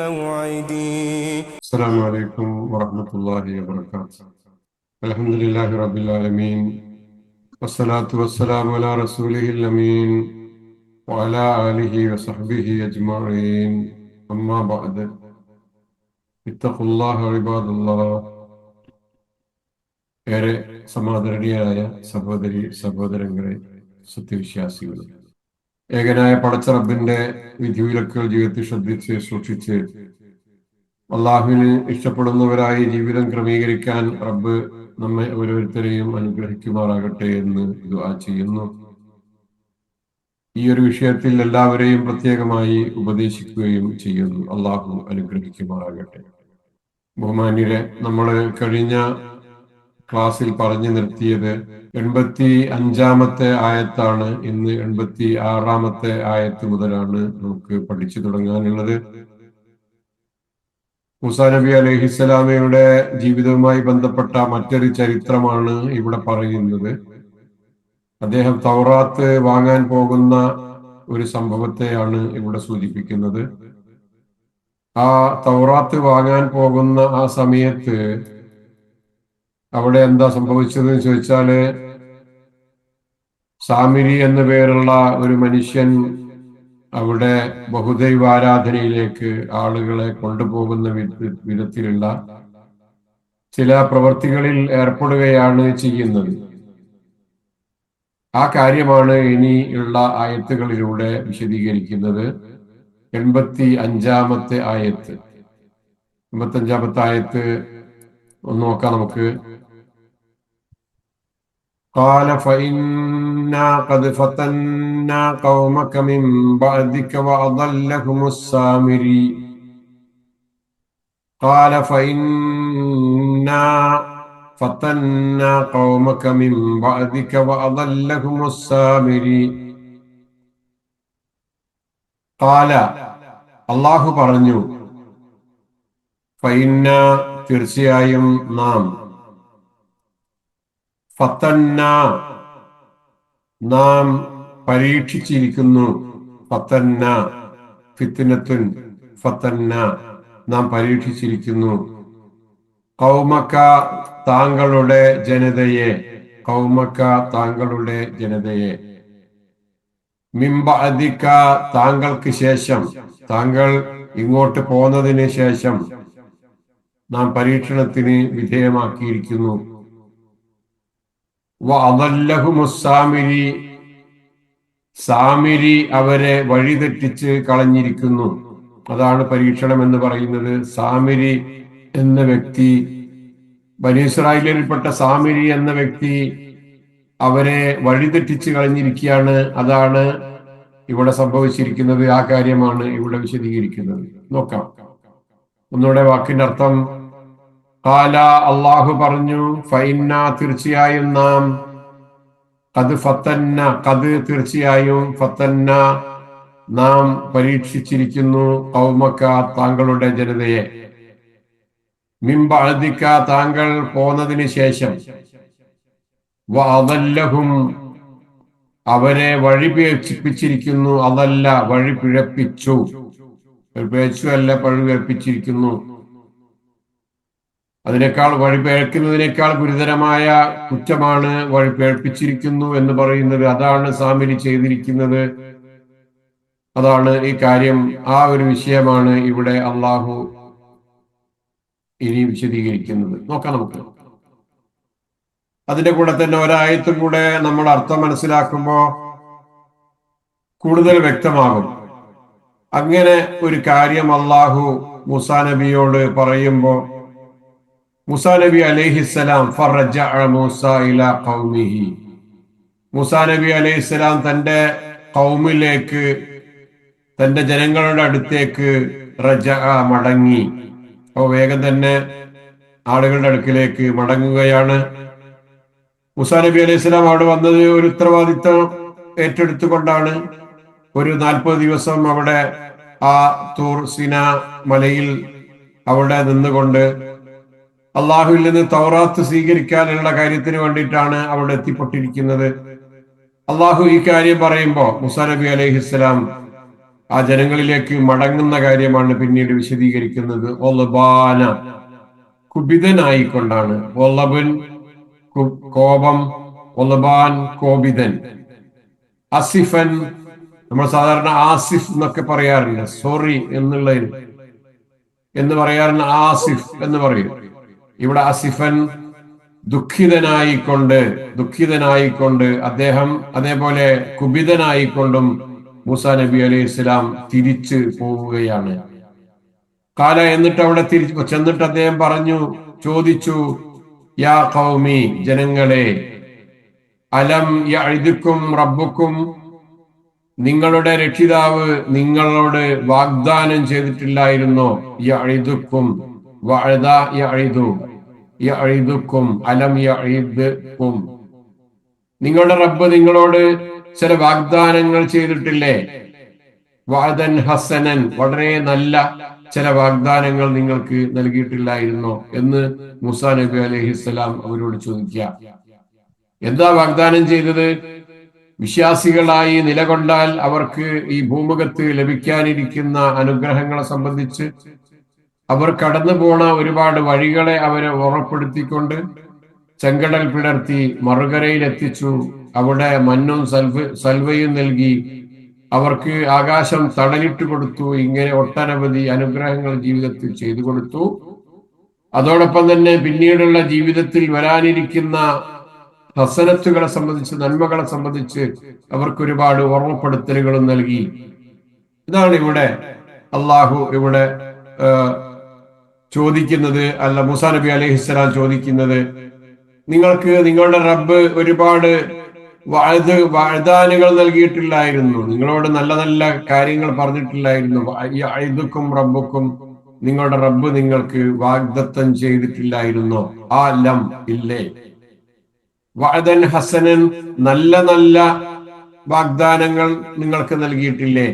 الموعد. السلام عليكم ورحمة الله وبركاته. الحمد لله رب العالمين، والصلاة والسلام على رسوله الأمين وعلى آله وصحبه أجمعين. أما بعد، اتقوا الله عباد الله. ഏറെ സമാദരണീയരായ സഹോദരങ്ങളെ, സത്യവിശ്വാസികളെ, ഏകനായ പടച്ച റബ്ബിന്റെ വിധിവിലക്കുകൾ ജീവിതത്തിൽ ശ്രദ്ധിച്ച് സൂക്ഷിച്ച് അള്ളാഹുവിന് ഇഷ്ടപ്പെടുന്നവരായി ജീവിതം ക്രമീകരിക്കാൻ റബ്ബ് നമ്മെ ഓരോരുത്തരെയും അനുഗ്രഹിക്കുമാറാകട്ടെ എന്ന് ദുആ ചെയ്യുന്നു. ഈ ഒരു വിഷയത്തിൽ എല്ലാവരെയും പ്രത്യേകമായി ഉപദേശിക്കുകയും ചെയ്യുന്നു. അള്ളാഹു അനുഗ്രഹിക്കുമാറാകട്ടെ. ബഹുമാന്യരെ, നമ്മൾ കഴിഞ്ഞ ക്ലാസ്സിൽ പറഞ്ഞു നിർത്തിയത് 85-ാമത്തെ ആയത്താണ്. ഇന്ന് 86-ാമത്തെ ആയത്ത് മുതലാണ് നമുക്ക് പഠിച്ചു തുടങ്ങാനുള്ളത്. മൂസാ നബി അലൈഹിസ്സലാമയുടെ ജീവിതവുമായി ബന്ധപ്പെട്ട മറ്റൊരു ചരിത്രമാണ് ഇവിടെ പറയുന്നത്. അദ്ദേഹം തൗറാത്ത് വാങ്ങാൻ പോകുന്ന ഒരു സംഭവത്തെയാണ് ഇവിടെ സൂചിപ്പിക്കുന്നത്. ആ തൗറാത്ത് വാങ്ങാൻ പോകുന്ന ആ സമയത്ത് അവിടെ എന്താ സംഭവിച്ചതെന്ന് ചോദിച്ചാല്, സാമിരി എന്നു പേരുള്ള ഒരു മനുഷ്യൻ അവിടെ ബഹുദൈവാരാധനയിലേക്ക് ആളുകളെ കൊണ്ടുപോകുന്ന വിധത്തിലുള്ള ചില പ്രവൃത്തികളിൽ ഏർപ്പെടുകയാണ് ചെയ്യുന്നത്. ആ കാര്യമാണ് ഇനി ഉള്ള ആയത്തുകളിലൂടെ വിശദീകരിക്കുന്നത്. 85-ാമത്തെ ആയത്ത്. 85-ാമത്തെ ആയത്ത് ഒന്ന് നോക്കാം നമുക്ക്. قال فإنا قد فتنا قومك من بعدك وأضلهم السامري. قال فإنا فتنا قومك من بعدك وأضلهم السامري. قال അല്ലാഹു പറഞ്ഞു, ഫഇന്ന തീർച്ചയായും നാം, ഫത്തന്ന നാം പരീക്ഷിച്ചിരിക്കുന്നു, ഫത്തന്ന ഫിത്നത്തുൻ ഫത്തന്ന നാം പരീക്ഷിച്ചിരിക്കുന്നു, ഖൗമക താങ്കളുടെ ജനതയെ, ഖൗമക താങ്കളുടെ ജനതയെ, മിൻ ബഅദിക താങ്കൾക്ക് ശേഷം, താങ്കൾ ഇങ്ങോട്ട് പോന്നതിന് ശേഷം നാം പരീക്ഷണത്തിന് വിധേയമാക്കിയിരിക്കുന്നു. വഅദല്ലഹുമുസ്സാമിരി സാമിരി അവരെ വഴിതെറ്റിച്ച് കളഞ്ഞിരിക്കുന്നു. അതാണ് പരീക്ഷണം എന്ന് പറയുന്നത്. സാമിരി എന്ന വ്യക്തി, ബനീ ഇസ്രായേലിൽപ്പെട്ട സാമിരി എന്ന വ്യക്തി അവരെ വഴിതെറ്റിച്ച് കളഞ്ഞിരിക്കുകയാണ്. അതാണ് ഇവിടെ സംഭവിച്ചിരിക്കുന്നത്. ആ കാര്യമാണ് ഇവിടെ വിശദീകരിക്കുന്നത്. നോക്കാം ഒന്നുകൂടെ വാക്കിന്റെ അർത്ഥം. ഖാല അല്ലാഹു പറഞ്ഞു, ഫഇന്ന തീർച്ചയായും നാം, ഖദ് ഫത്തന്ന ഖദ് തീർച്ചയായും, ഫത്തന്ന നാം പരീക്ഷിച്ചിരിക്കുന്നു, ഖൗമക താങ്കളുടെ ജനതയെ, മിൻ ബഅദിക താങ്കൾ പോന്നതിന് ശേഷം, വഅദല്ലഹും അവരെ വഴി പിഴപ്പിച്ചിരിക്കുന്നു, അതല്ല വഴി പിഴപ്പിച്ചു, പിഴച്ചു അല്ല വഴി പിഴപ്പിച്ചിരിക്കുന്നു. അതിനേക്കാൾ വഴി പിഴക്കുന്നതിനേക്കാൾ ഗുരുതരമായ കുറ്റമാണ് വഴി പിഴപ്പിച്ചിരിക്കുന്നു എന്ന് പറയുന്നത്. അതാണ് സാമിരി ചെയ്തിരിക്കുന്നത്. അതാണ് ഈ കാര്യം. ആ ഒരു വിഷയമാണ് ഇവിടെ അള്ളാഹു ഇനി വിശദീകരിക്കുന്നത്. നോക്കാം നമുക്ക്. അതിന്റെ കൂടെ തന്നെ ഒരായത്തും കൂടെ നമ്മൾ അർത്ഥം മനസ്സിലാക്കുമ്പോ കൂടുതൽ വ്യക്തമാകും. അങ്ങനെ ഒരു കാര്യം അള്ളാഹു മൂസാ നബിയോട് പറയുമ്പോ, മൂസാ നബി അലൈഹിസ്സലാം ഫറജഅ മൂസാ ഇലാ ഖൗമിഹി, മൂസാ നബി അലൈഹിസ്സലാം തന്റെ ഖൗമിലേക്ക്, തന്റെ ജനങ്ങളുടെ അടുത്തേക്ക് റജഅ മടങ്ങി. അപ്പോൾ വേഗം തന്നെ ആളുകളുടെ അടുക്കിലേക്ക് മടങ്ങുകയാണ്. മൂസാ നബി അലൈഹിസ്സലാം അവിടെ വന്നത് ഒരു ഉത്തരവാദിത്തം ഏറ്റെടുത്തുകൊണ്ടാണ്. ഒരു 40 ദിവസം അവിടെ ആ തൂർ സിന മലയിൽ അവിടെ നിന്നുകൊണ്ട് അള്ളാഹുവിൽ നിന്ന് തൗറാത്ത് സ്വീകരിക്കാനുള്ള കാര്യത്തിന് വേണ്ടിയിട്ടാണ് അവിടെ എത്തിപ്പെട്ടിരിക്കുന്നത്. അള്ളാഹു ഈ കാര്യം പറയുമ്പോ മൂസാ നബി അലൈഹിസ്സലാം ആ ജനങ്ങളിലേക്ക് മടങ്ങുന്ന കാര്യമാണ് പിന്നീട് വിശദീകരിക്കുന്നത്. ഒലബാന, കുപിതനായിക്കൊണ്ടാണ്. ഒലബൻ കോപം, ഒലബാൻ കോപിതൻ. അസിഫൻ, നമ്മൾ സാധാരണ ആസിഫ് എന്നൊക്കെ പറയാറുണ്ട്, സോറി എന്നുള്ളതിന് എന്ന് പറയാറുണ്ട്, ആസിഫ് എന്ന് പറയും. ഇവിടെ അസിഫൻ, ദുഃഖിതനായിക്കൊണ്ട് അദ്ദേഹം അതേപോലെ കുപിതനായിക്കൊണ്ടും മൂസാ നബി അലൈഹി ഇസ്ലാം തിരിച്ചു പോവുകയാണ്. കാല, എന്നിട്ട് അവിടെ ചെന്നിട്ട് അദ്ദേഹം ചോദിച്ചു, യാ ഖൗമി, ജനങ്ങളെ, അലം യഅിദുക്കും റബ്ബുക്കും, നിങ്ങളുടെ രക്ഷിതാവ് നിങ്ങളോട് വാഗ്ദാനം ചെയ്തിട്ടില്ലായിരുന്നോ? യഅിദുക്കും വഅദ യഅിദുക്കും അലം യഅിദുക്കും, നിങ്ങളുടെ റബ്ബ് നിങ്ങളോട് ചില വാഗ്ദാനങ്ങൾ ചെയ്തിട്ടില്ലേ? വഅദൻ ഹസനൻ, വളരെ നല്ല ചില വാഗ്ദാനങ്ങൾ നിങ്ങൾക്ക് നൽകിയിട്ടില്ലായിരുന്നോ എന്ന് മൂസാ നബി അലൈഹിസ്സലാം അവരോട് ചോദിക്കുക. എന്താ വാഗ്ദാനം ചെയ്തത്? വിശ്വാസികളായി നിലകൊണ്ടാൽ അവർക്ക് ഈ ഭൂമുഖത്ത് ലഭിക്കാനിരിക്കുന്ന അനുഗ്രഹങ്ങളെ സംബന്ധിച്ച് അവർ കടന്നു പോണ ഒരുപാട് വഴികളെ അവരെ ഓർമ്മപ്പെടുത്തിക്കൊണ്ട് ചെങ്കടൽ പിളർത്തി മറുകരയിൽ എത്തിച്ചു. അവിടെ മന്നും സൽവയും നൽകി അവർക്ക് ആകാശം തണലിട്ട് കൊടുത്തു. ഇങ്ങനെ ഒട്ടനവധി അനുഗ്രഹങ്ങൾ ജീവിതത്തിൽ ചെയ്തു കൊടുത്തു. അതോടൊപ്പം തന്നെ പിന്നീടുള്ള ജീവിതത്തിൽ വരാനിരിക്കുന്ന ഹസനത്തുകളെ സംബന്ധിച്ച്, നന്മകളെ സംബന്ധിച്ച് അവർക്ക് ഒരുപാട് ഓർമ്മപ്പെടുത്തലുകളും നൽകി. ഇതാണ് ഇവിടെ അള്ളാഹു ഇവിടെ ചോദിക്കുന്നത്, അല്ല മൂസാ നബി അലൈഹിസ്സലാം ചോദിക്കുന്നത്, നിങ്ങൾക്ക് നിങ്ങളുടെ റബ്ബ് ഒരുപാട് വാഗ്ദാനങ്ങൾ നൽകിയിട്ടില്ലായിരുന്നു, നിങ്ങളോട് നല്ല നല്ല കാര്യങ്ങൾ പറഞ്ഞിട്ടില്ലായിരുന്നു? യഅിദുക്കും റബ്ബുക്കും, നിങ്ങളുടെ റബ്ബ് നിങ്ങൾക്ക് വാഗ്ദത്തം ചെയ്തിട്ടില്ലായിരുന്നോ? ആ ലം, ഇല്ലേ. വഅദൻ ഹസനൻ, നല്ല നല്ല വാഗ്ദാനങ്ങൾ നിങ്ങൾക്ക് നൽകിയിട്ടില്ലേ?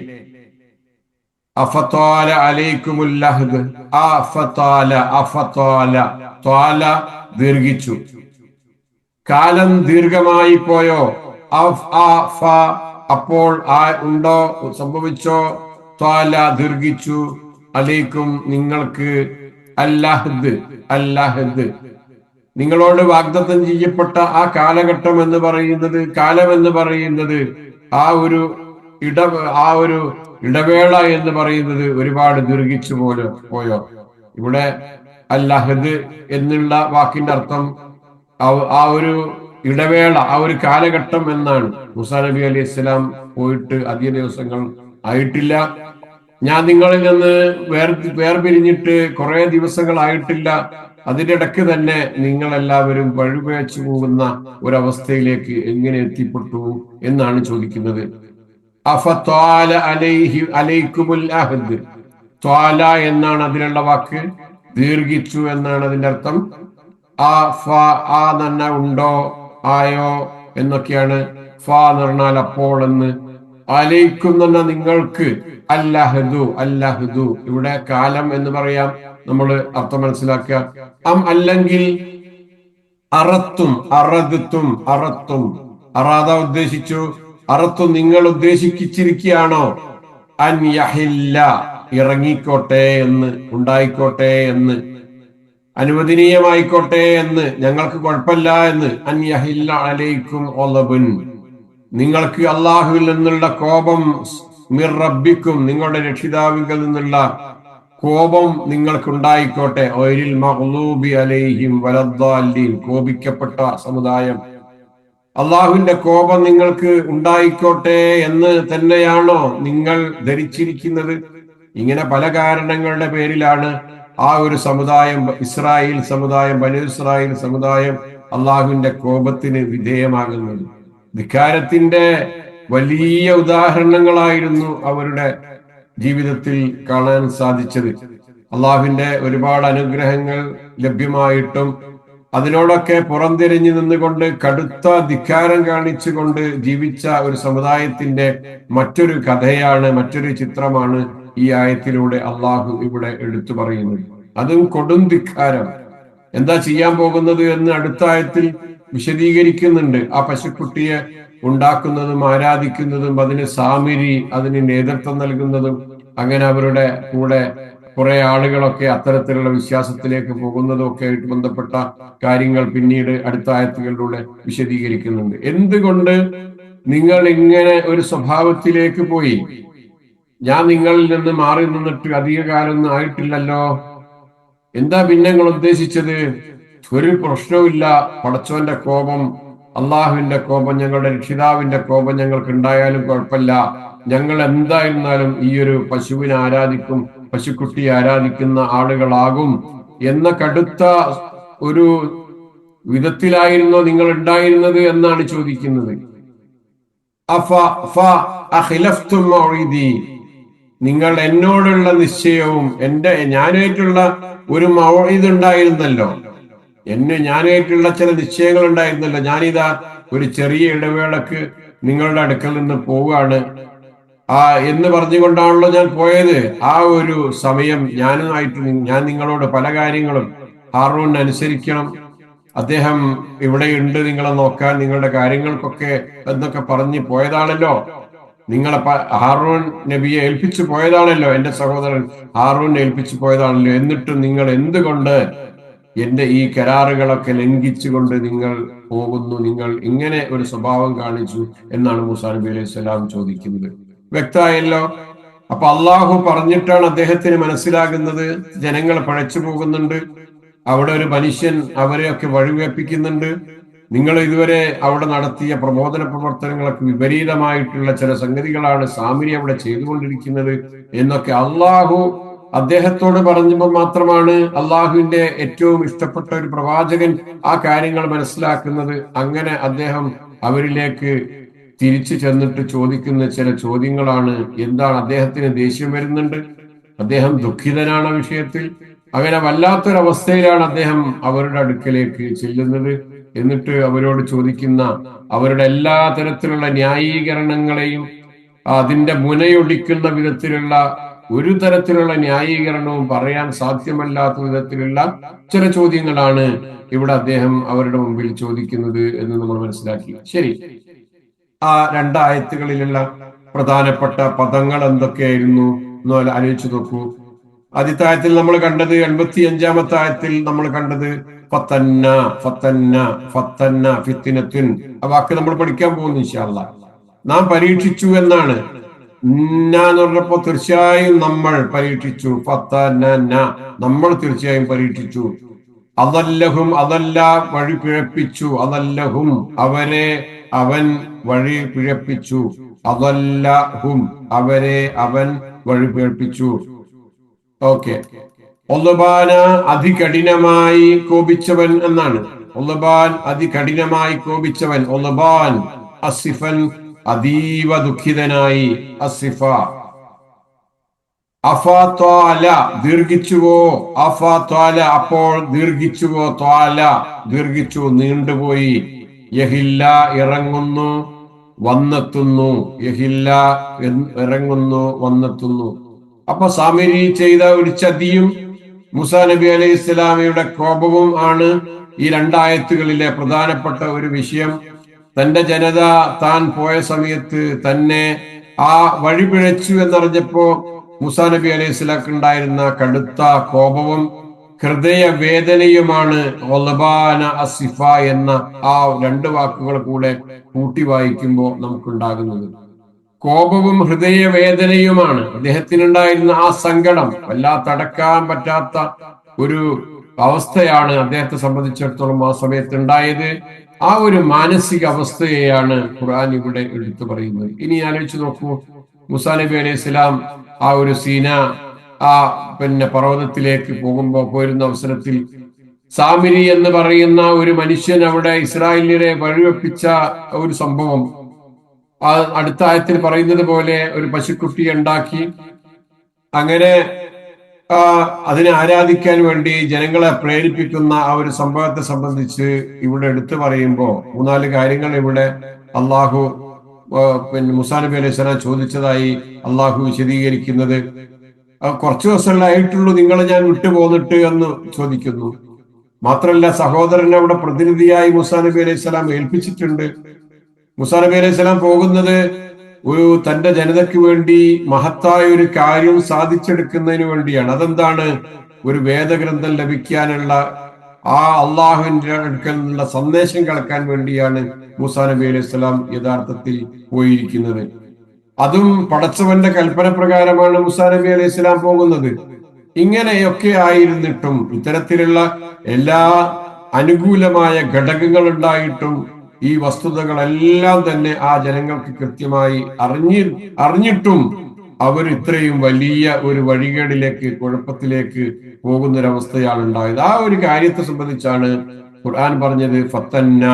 അഫത്വാല അലൈക്കുമുൽ ലഹ്ദ്, ത്വാല ദീർഘിച്ചു, കാലം ദീർഘമായി പോയോ? അപ്പോൾ ഉണ്ടോ, സംഭവിച്ചോ? ത്വാല ദീർഘിച്ചു, അലൈക്കും നിങ്ങൾക്ക്, അല്ലഹദ് നിങ്ങളോട് വാഗ്ദത്തം ചെയ്യപ്പെട്ട ആ കാലഘട്ടം എന്ന് പറയുന്നത്, കാലം എന്ന് പറയുന്നത്, ആ ഒരു ഇടവേള എന്ന് പറയുന്നത് ഒരുപാട് ദീർഘിച്ചു പോയോ? ഇവിടെ അല്ലഹദ് എന്നുള്ള വാക്കിന്റെ അർത്ഥം ആ ഒരു ഇടവേള, ആ ഒരു കാലഘട്ടം എന്നാണ്. മൂസാ നബി അലൈഹി ഇസ്ലാം പോയിട്ട് അധിക ദിവസങ്ങൾ ആയിട്ടില്ല. ഞാൻ നിങ്ങളിൽ നിന്ന് വേർപിരിഞ്ഞിട്ട് കുറെ ദിവസങ്ങൾ ആയിട്ടില്ല. അതിന്റെ ഇടയ്ക്ക് തന്നെ നിങ്ങൾ എല്ലാവരും വഴിപേച്ചു പോകുന്ന ഒരവസ്ഥയിലേക്ക് എങ്ങനെ എത്തിപ്പെട്ടു എന്നാണ് ചോദിക്കുന്നത്. അഫത്വാല അലൈക്കുമുൽ അഹദ്, ത്വാല എന്നാണ് അതിലുള്ള വാക്ക്, ദീർഘിച്ചു എന്നാണ് അതിന്റെ അർത്ഥം. ആ നന്ന ഉണ്ടോ, ആയോ എന്നൊക്കെയാണ്. ഫ എന്ന് പറഞ്ഞാൽ അപ്പോൾ എന്ന്, അലൈക്കും എന്ന് പറഞ്ഞാൽ നിങ്ങൾക്ക്, അല്ലഹദു ഇവിടെ കാലം എന്ന് പറയാം, നമ്മൾ അർത്ഥം മനസ്സിലാക്കുക. അല്ലെങ്കിൽ അറത്തും അറാദ ഉദ്ദേശിച്ചു, അറത്തും നിങ്ങൾ ഉദ്ദേശിച്ചിരിക്കുകയാണോ? അൻ യഹില്ല, ഇറങ്ങിക്കോട്ടെ എന്ന്, ഉണ്ടായിക്കോട്ടെ എന്ന്, അനുവദനീയമായിക്കോട്ടെ എന്ന്, ഞങ്ങൾക്ക് കുഴപ്പമില്ല എന്ന്. അൻ യഹില്ല അലൈക്കും ഒലബുൻ, നിങ്ങൾക്ക് അള്ളാഹുവിൽ നിന്നുള്ള കോപം, മിർ റബ്ബിക്കും, നിങ്ങളുടെ രക്ഷിതാവിൽ നിന്നുള്ള കോപം നിങ്ങൾക്കുണ്ടായിക്കോട്ടെ. ഒരിൽ മഗ്ലൂബി അലൈഹിം വലദ്ദാലിൻ, കോപിക്കപ്പെട്ട സമുദായം, അള്ളാഹുവിന്റെ കോപം നിങ്ങൾക്ക് ഉണ്ടായിക്കോട്ടെ എന്ന് തന്നെയാണോ നിങ്ങൾ ധരിച്ചിരിക്കുന്നത്? ഇങ്ങനെ പല കാരണങ്ങളുടെ പേരിലാണ് ആ ഒരു സമുദായം, ഇസ്രായേൽ സമുദായം, ബനൂ ഇസ്രായേൽ സമുദായം അള്ളാഹുവിന്റെ കോപത്തിന് വിധേയമാകുന്നത്. ധിക്കാരത്തിന്റെ വലിയ ഉദാഹരണങ്ങളായിരുന്നു അവരുടെ ജീവിതത്തിൽ കാണാൻ സാധിച്ചത്. അള്ളാഹുവിന്റെ ഒരുപാട് അനുഗ്രഹങ്ങൾ ലഭ്യമായിട്ടും അതിനോടൊക്കെ പുറംതിരിഞ്ഞു നിന്നുകൊണ്ട് കടുത്ത ധിക്കാരം കാണിച്ചുകൊണ്ട് ജീവിച്ച ഒരു സമുദായത്തിന്റെ മറ്റൊരു കഥയാണ്, മറ്റൊരു ചിത്രമാണ് ഈ ആയത്തിലൂടെ അള്ളാഹു ഇവിടെ എടുത്തു പറയുന്നത്. അതും കൊടും ധിക്കാരം. എന്താ ചെയ്യാൻ പോകുന്നത് എന്ന് അടുത്ത ആയത്തിൽ വിശദീകരിക്കുന്നുണ്ട്. ആ പശുക്കുട്ടിയെ ഉണ്ടാക്കുന്നതും ആരാധിക്കുന്നതും അതിന് സാമിരി അതിന് നേതൃത്വം നൽകുന്നതും അങ്ങനെ അവരുടെ കൂടെ കുറെ ആളുകളൊക്കെ അത്തരത്തിലുള്ള വിശ്വാസത്തിലേക്ക് പോകുന്നതും ഒക്കെ ആയിട്ട് ബന്ധപ്പെട്ട കാര്യങ്ങൾ പിന്നീട് അടുത്ത ആയത്തുകളിലൂടെ വിശദീകരിക്കുന്നുണ്ട്. എന്തുകൊണ്ട് നിങ്ങൾ ഇങ്ങനെ ഒരു സ്വഭാവത്തിലേക്ക് പോയി? ഞാൻ നിങ്ങളിൽ നിന്ന് മാറി നിന്നിട്ട് അധിക കാലമൊന്നും ആയിട്ടില്ലല്ലോ, എന്താ പിന്നെ നിങ്ങൾ ഉദ്ദേശിച്ചത്? ഒരു പ്രശ്നവുമില്ല, പടച്ചോന്റെ കോപം, അള്ളാഹുവിന്റെ കോപം, ഞങ്ങളുടെ രക്ഷിതാവിന്റെ കോപം ഞങ്ങൾക്ക് ഉണ്ടായാലും കുഴപ്പമില്ല, ഞങ്ങൾ എന്തായിരുന്നാലും ഈ ഒരു പശുവിനെ ആരാധിക്കും, പശുക്കുട്ടിയെ ആരാധിക്കുന്ന ആളുകളാകും എന്ന കടുത്ത ഒരു വിധത്തിലായിരുന്നോ നിങ്ങൾ ഉണ്ടായിരുന്നത് എന്നാണ് ചോദിക്കുന്നത്. നിങ്ങൾ എന്നോടുള്ള നിശ്ചയവും ഞാനായിട്ടുള്ള ഒരു മൗഇദ് ഉണ്ടായിരുന്നല്ലോ, ഞാനായിട്ടുള്ള ചില നിശ്ചയങ്ങൾ ഉണ്ടായിരുന്നല്ലോ. ഞാനിതാ ഒരു ചെറിയ ഇടവേളക്ക് നിങ്ങളുടെ അടുക്കൽ നിന്ന് പോവുകയാണ് എന്ന് പറഞ്ഞുകൊണ്ടാണല്ലോ ഞാൻ പോയത്. ആ ഒരു സമയം ഞാൻ നിങ്ങളോട് പല കാര്യങ്ങളും ഹാറൂൻ അനുസരിക്കണം, അദ്ദേഹം ഇവിടെയുണ്ട് നിങ്ങളെ നോക്കാൻ, നിങ്ങളുടെ കാര്യങ്ങൾക്കൊക്കെ എന്നൊക്കെ പറഞ്ഞ് പോയതാണല്ലോ. നിങ്ങളെ ഹാറൂൻ നബിയെ ഏൽപ്പിച്ചു പോയതാണല്ലോ, എന്റെ സഹോദരൻ ഹാറൂനെ ഏൽപ്പിച്ചു പോയതാണല്ലോ. എന്നിട്ടും നിങ്ങൾ എന്തുകൊണ്ട് എന്റെ ഈ കരാറുകളൊക്കെ ലംഘിച്ചുകൊണ്ട് നിങ്ങൾ പോകുന്നു? നിങ്ങൾ ഇങ്ങനെ ഒരു സ്വഭാവം കാണിച്ചു എന്നാണ് മൂസാ നബി അലൈഹി സ്വലാം ചോദിക്കുന്നത്. വ്യക്തമായല്ലോ. അപ്പൊ അള്ളാഹു പറഞ്ഞിട്ടാണ് അദ്ദേഹത്തിന് മനസ്സിലാകുന്നത് ജനങ്ങൾ പഴച്ചു പോകുന്നുണ്ട്, അവിടെ ഒരു മനുഷ്യൻ അവരെയൊക്കെ വഴിവേപ്പിക്കുന്നുണ്ട്, നിങ്ങൾ ഇതുവരെ അവിടെ നടത്തിയ പ്രബോധന പ്രവർത്തനങ്ങളൊക്കെ വിപരീതമായിട്ടുള്ള ചില സംഗതികളാണ് സാമിരി അവിടെ ചെയ്തുകൊണ്ടിരിക്കുന്നത് എന്നൊക്കെ അള്ളാഹു അദ്ദേഹത്തോട് പറഞ്ഞപ്പോൾ മാത്രമാണ് അള്ളാഹുവിന്റെ ഏറ്റവും ഇഷ്ടപ്പെട്ട ഒരു പ്രവാചകൻ ആ കാര്യങ്ങൾ മനസ്സിലാക്കുന്നത്. അങ്ങനെ അദ്ദേഹം അവരിലേക്ക് തിരിച്ചു ചെന്നിട്ട് ചോദിക്കുന്ന ചില ചോദ്യങ്ങളാണ്. എന്താണ്? അദ്ദേഹത്തിന് ദേഷ്യം വരുന്നുണ്ട്, അദ്ദേഹം ദുഃഖിതനാണ് വിഷയത്തിൽ. അങ്ങനെ വല്ലാത്തൊരവസ്ഥയിലാണ് അദ്ദേഹം അവരുടെ അടുക്കലേക്ക് ചെല്ലുന്നത്. എന്നിട്ട് അവരോട് ചോദിക്കുന്ന അവരുടെ എല്ലാ തരത്തിലുള്ള ന്യായീകരണങ്ങളെയും അതിന്റെ മുനയൊടിക്കുന്ന വിധത്തിലുള്ള ഒരു തരത്തിലുള്ള ന്യായീകരണവും പറയാൻ സാധ്യമല്ലാത്ത വിധത്തിലുള്ള ചില ചോദ്യങ്ങളാണ് ഇവിടെ അദ്ദേഹം അവരുടെ മുമ്പിൽ ചോദിക്കുന്നത് എന്ന് നമ്മൾ മനസ്സിലാക്കി. ശരി, ആ രണ്ടായത്തുകളിലുള്ള പ്രധാനപ്പെട്ട പദങ്ങൾ എന്തൊക്കെയായിരുന്നു എന്ന് ആലോചിച്ചു നോക്കൂ. ആദ്യത്തെ ആയത്തിൽ നമ്മൾ കണ്ടത്, 85-ാമത്തെ ആയത്തിൽ നമ്മൾ കണ്ടത് ഫത്തന്ന ഫത്തന്ന ഫത്തന്ന ഫിത്തിനത്തുൻ. ആ വാക്ക് നമ്മൾ പഠിക്കാൻ പോകുന്നു ഇൻഷാ അല്ലാഹ്. നാം പരീക്ഷിച്ചു എന്നാണ്. എന്ന് പറഞ്ഞപ്പോ തീർച്ചയായും നമ്മൾ പരീക്ഷിച്ചു. ഫത്തന്ന, നമ്മൾ തീർച്ചയായും പരീക്ഷിച്ചു. അതല്ലഹും, അതല്ല വഴി പിഴപ്പിച്ചു. അതല്ലഹും, അവരെ അവൻ വഴി പിഴപ്പിച്ചു. അതല്ലഹും, അവരെ അവൻ വഴി പിഴപ്പിച്ചു. ഓക്കെ. ഒല്ലബാന, അതികഠിനമായി കോപിച്ചവൻ എന്നാണ്. ഒല്ലബാൻ, അതികഠിനമായി കോപിച്ചവൻ. ഒല്ലബാൻ അസിഫൻ, അതീവ ദുഃഖിതനായി. അസിഫ. അഫാല, ദീർഘിച്ചുവോ. അഫാല, അപ്പോൾ ദീർഘിച്ചുവോ. ത്വാല, ദീർഘിച്ചു, നീണ്ടുപോയി. യഹില്ല, ഇറങ്ങുന്നു, വന്നെത്തുന്നു. യഹില്ല, ഇറങ്ങുന്നു, വന്നെത്തുന്നു. അപ്പൊ സാമിരി ചെയ്ത ഒരു ചതിയും മൂസാ നബി അലൈഹി ഇസ്ലാമിയുടെ കോപവും ആണ് ഈ രണ്ടായത്തുകളിലെ പ്രധാനപ്പെട്ട ഒരു വിഷയം. തന്റെ ജനത താൻ പോയ സമയത്ത് തന്നെ ആ വഴി പിഴച്ചു എന്നറിഞ്ഞപ്പോ മൂസാ നബി അലൈഹി സ്വലാക്ക് ഉണ്ടായിരുന്ന കടുത്ത കോപവും ഹൃദയവേദനയുമാണ് ഒലബാന അസിഫ എന്ന ആ രണ്ട് വാക്കുകൾ കൂടെ കൂട്ടി വായിക്കുമ്പോൾ നമുക്കുണ്ടാകുന്നത്. കോപവും ഹൃദയവേദനയുമാണ്. അദ്ദേഹത്തിനുണ്ടായിരുന്ന ആ സങ്കടം വല്ലാത്തടക്കാൻ പറ്റാത്ത ഒരു അവസ്ഥയാണ് അദ്ദേഹത്തെ സംബന്ധിച്ചിടത്തോളം ആ സമയത്ത് ഉണ്ടായത്. ആ ഒരു മാനസിക അവസ്ഥയെയാണ് ഖുർആൻ ഇവിടെ എടുത്തു പറയുന്നത്. ഇനി ആലോചിച്ച് നോക്കൂ, മൂസാ നബി അലൈഹി സ്വലാം ആ ഒരു സീന ആ പർവ്വതത്തിലേക്ക് പോരുന്ന അവസരത്തിൽ സാമിരി എന്ന് പറയുന്ന ഒരു മനുഷ്യൻ അവിടെ ഇസ്രായേലിനെ വഴിവെപ്പിച്ച ഒരു സംഭവം അടുത്ത ആയത്തിൽ പറയുന്നത് പോലെ ഒരു പശുക്കുട്ടിയെ ഉണ്ടാക്കി അങ്ങനെ അതിനെ ആരാധിക്കാൻ വേണ്ടി ജനങ്ങളെ പ്രേരിപ്പിക്കുന്ന ആ ഒരു സംഭവത്തെ സംബന്ധിച്ച് ഇവിടെ എടുത്തു പറയുമ്പോൾ 3-4 കാര്യങ്ങൾ ഇവിടെ അള്ളാഹു മൂസാ നബി അലൈഹി സ്വലാം ചോദിച്ചതായി അള്ളാഹു വിശദീകരിക്കുന്നത്. കുറച്ചു ദിവസമല്ലേ ആയിട്ടുള്ളൂ നിങ്ങളെ ഞാൻ വിട്ടുപോന്നിട്ട് എന്ന് ചോദിക്കുന്നു. മാത്രമല്ല, സഹോദരൻ അവിടെ പ്രതിനിധിയായി മൂസാ നബി അലൈഹി സ്വലാം ഏൽപ്പിച്ചിട്ടുണ്ട്. മൂസാ നബി അലൈഹി സ്വലാം പോകുന്നത് തന്റെ ജനതയ്ക്ക് വേണ്ടി മഹത്തായ ഒരു കാര്യം സാധിച്ചെടുക്കുന്നതിന് വേണ്ടിയാണ്. അതെന്താണ്? ഒരു വേദഗ്രന്ഥം ലഭിക്കാനുള്ള, ആ അള്ളാഹുവിന്റെ അടുക്കൽ നിന്നുള്ള സന്ദേശം കേൾക്കാൻ വേണ്ടിയാണ് മൂസാ നബി അലൈഹി സ്വലാം യഥാർത്ഥത്തിൽ പോയിരിക്കുന്നത്. അതും പടച്ചവന്റെ കൽപ്പന പ്രകാരമാണ് മൂസാ നബി അലൈഹി സ്വലാം പോകുന്നത്. ഇങ്ങനെയൊക്കെ ആയിരുന്നിട്ടും, ഇത്തരത്തിലുള്ള എല്ലാ അനുകൂലമായ ഘടകങ്ങൾ ഉണ്ടായിട്ടും ഈ വസ്തുതകളെല്ലാം തന്നെ ആ ജനങ്ങൾക്ക് കൃത്യമായി അറിഞ്ഞിട്ടും അവർ ഇത്രയും വലിയ ഒരു വഴികേടിലേക്ക്, കുഴപ്പത്തിലേക്ക് പോകുന്നൊരവസ്ഥയാണ് ഉണ്ടായത്. ആ ഒരു കാര്യത്തെ സംബന്ധിച്ചാണ് ഖുർആൻ പറഞ്ഞത് ഫത്തന്ന.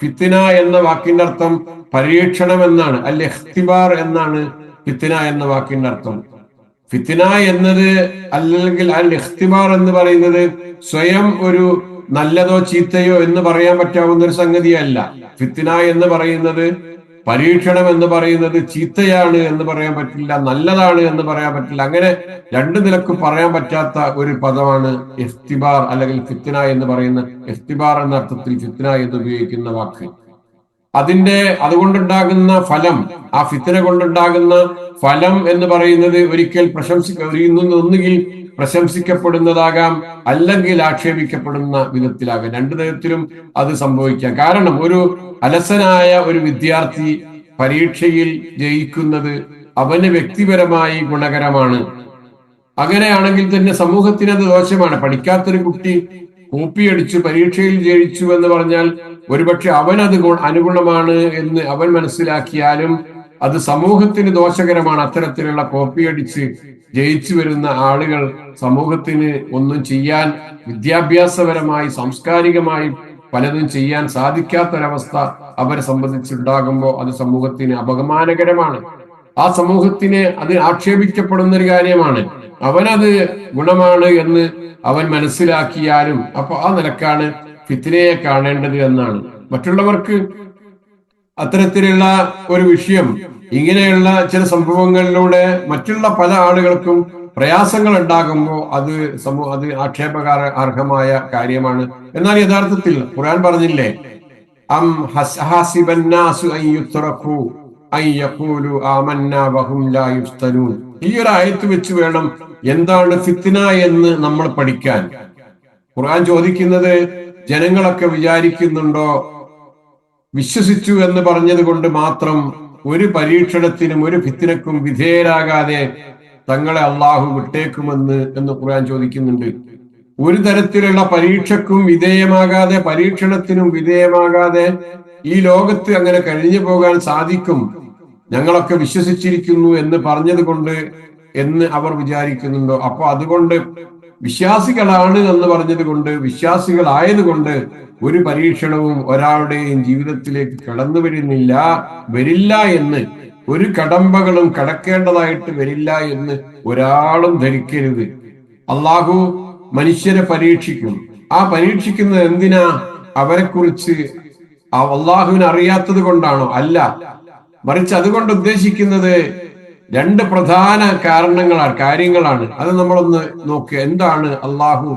ഫിത്തിന എന്ന വാക്കിന്റെ അർത്ഥം പരീക്ഷണം എന്നാണ്. അൽ ഇഖ്തിബാർ എന്നാണ് ഫിത്തിന എന്ന വാക്കിന്റെ അർത്ഥം. ഫിത്തിന എന്നത്, അല്ലെങ്കിൽ അൽ ഇഖ്തിബാർ എന്ന് പറയുന്നത് സ്വയം ഒരു നല്ലതോ ചീത്തയോ എന്ന് പറയാൻ പറ്റാവുന്ന ഒരു സംഗതിയല്ല. ഫിത്തിന എന്ന് പറയുന്നത്, പരീക്ഷണം എന്ന് പറയുന്നത് ചീത്തയാണ് എന്ന് പറയാൻ പറ്റില്ല, നല്ലതാണ് എന്ന് പറയാൻ പറ്റില്ല. അങ്ങനെ രണ്ടു നിലക്കും പറയാൻ പറ്റാത്ത ഒരു പദമാണ് ഇഖ്തിബാർ, അല്ലെങ്കിൽ ഫിത്തിന എന്ന് പറയുന്ന. ഇഖ്തിബാർ എന്ന അർത്ഥത്തിൽ ഫിത്തിന എന്ന് ഉപയോഗിക്കുന്ന വാക്ക്. അതുകൊണ്ടുണ്ടാകുന്ന ഫലം, ആ ഫിത്തിന കൊണ്ടുണ്ടാകുന്ന ഫലം എന്ന് പറയുന്നത് ഒരിക്കൽ ഒന്നുകിൽ പ്രശംസിക്കപ്പെടുന്നതാകാം, അല്ലെങ്കിൽ ആക്ഷേപിക്കപ്പെടുന്ന വിധത്തിലാകാം. രണ്ടു തരത്തിലും അത് സംഭവിക്കാം. കാരണം ഒരു അലസനായ ഒരു വിദ്യാർത്ഥി പരീക്ഷയിൽ ജയിക്കുന്നത് അവന് വ്യക്തിപരമായി ഗുണകരമാണ്. അങ്ങനെയാണെങ്കിൽ തന്നെ സമൂഹത്തിന് അത് ദോഷമാണ്. പഠിക്കാത്തൊരു കുട്ടി കോപ്പിയടിച്ചു പരീക്ഷയിൽ ജയിച്ചു എന്ന് പറഞ്ഞാൽ ഒരുപക്ഷെ അവനത് അനുഗുണമാണ് എന്ന് അവൻ മനസ്സിലാക്കിയാലും അത് സമൂഹത്തിന് ദോഷകരമാണ്. അത്തരത്തിലുള്ള കോപ്പിയടിച്ച് ജയിച്ചു വരുന്ന ആളുകൾ സമൂഹത്തിന് ഒന്നും ചെയ്യാൻ, വിദ്യാഭ്യാസപരമായി സാംസ്കാരികമായി പലതും ചെയ്യാൻ സാധിക്കാത്തൊരവസ്ഥ അവരെ സംബന്ധിച്ചുണ്ടാകുമ്പോൾ അത് സമൂഹത്തിന് അപമാനകരമാണ്. ആ സമൂഹത്തിന് അത് ആക്ഷേപിക്കപ്പെടുന്ന ഒരു കാര്യമാണ്. അവനത് ഗുണമാണ് എന്ന് അവൻ മനസ്സിലാക്കിയാലും അപ്പൊ ആ നിലക്കാണ് ഫിത്നയെ കാണേണ്ടത് എന്നാണ്. മറ്റുള്ളവർക്ക് അത്തരത്തിലുള്ള ഒരു വിഷയം, ഇങ്ങനെയുള്ള ചില സംഭവങ്ങളിലൂടെ മറ്റുള്ള പല ആളുകൾക്കും പ്രയാസങ്ങൾ ഉണ്ടാകുമ്പോൾ അത് ആക്ഷേപകാര അർഹമായ കാര്യമാണ്. എന്നാൽ യഥാർത്ഥത്തിൽ ഖുർആൻ പറഞ്ഞില്ലേ, അം ഹസിബന്നാസു അൻ യുത്രകൂ അൻ യഖൂലു ആമന്നാ വഹും ലാ യുഫ്തനൂൻ. ഈ ഒരു ആയത്ത് വെച്ച് വേണം എന്താണ് ഫിത്ന എന്ന് നമ്മൾ പഠിക്കാൻ. ഖുർആൻ ചോദിക്കുന്നത്, ജനങ്ങളൊക്കെ വിചാരിക്കുന്നുണ്ടോ വിശ്വസിച്ചു എന്ന് പറഞ്ഞത് കൊണ്ട് മാത്രം ഒരു പരീക്ഷണത്തിനും ഒരു ഫിത്നക്കും വിധേയരാകാതെ തങ്ങളെ അള്ളാഹു വിട്ടേക്കുമെന്ന് ഖുർആൻ ചോദിക്കുന്നുണ്ട്. ഒരു തരത്തിലുള്ള പരീക്ഷക്കും വിധേയമാകാതെ, പരീക്ഷണത്തിനും വിധേയമാകാതെ ഈ ലോകത്ത് അങ്ങനെ കഴിഞ്ഞു പോകാൻ സാധിക്കും, ഞങ്ങളൊക്കെ വിശ്വസിച്ചിരിക്കുന്നു എന്ന് പറഞ്ഞത് കൊണ്ട് എന്ന് അവർ വിചാരിക്കുന്നുണ്ടോ? അപ്പൊ അതുകൊണ്ട് വിശ്വാസികളാണ് എന്ന് പറഞ്ഞത് കൊണ്ട്, വിശ്വാസികളായതുകൊണ്ട് ഒരു പരീക്ഷണവും ഒരാളുടെയും ജീവിതത്തിലേക്ക് കടന്നു വരില്ല എന്ന്, ഒരു കടമ്പകളും കടക്കേണ്ടതായിട്ട് വരില്ല എന്ന് ഒരാളും ധരിക്കരുത്. അള്ളാഹു മനുഷ്യരെ പരീക്ഷിക്കും. ആ പരീക്ഷിക്കുന്നത് എന്തിനാ? അവരെ കുറിച്ച് അള്ളാഹുവിന് അറിയാത്തത് കൊണ്ടാണോ? അല്ല, മറിച്ച് അതുകൊണ്ട് ഉദ്ദേശിക്കുന്നത് രണ്ട് പ്രധാന കാര്യങ്ങളാണ്. അത് നമ്മളൊന്ന് നോക്കുക. എന്താണ് അള്ളാഹു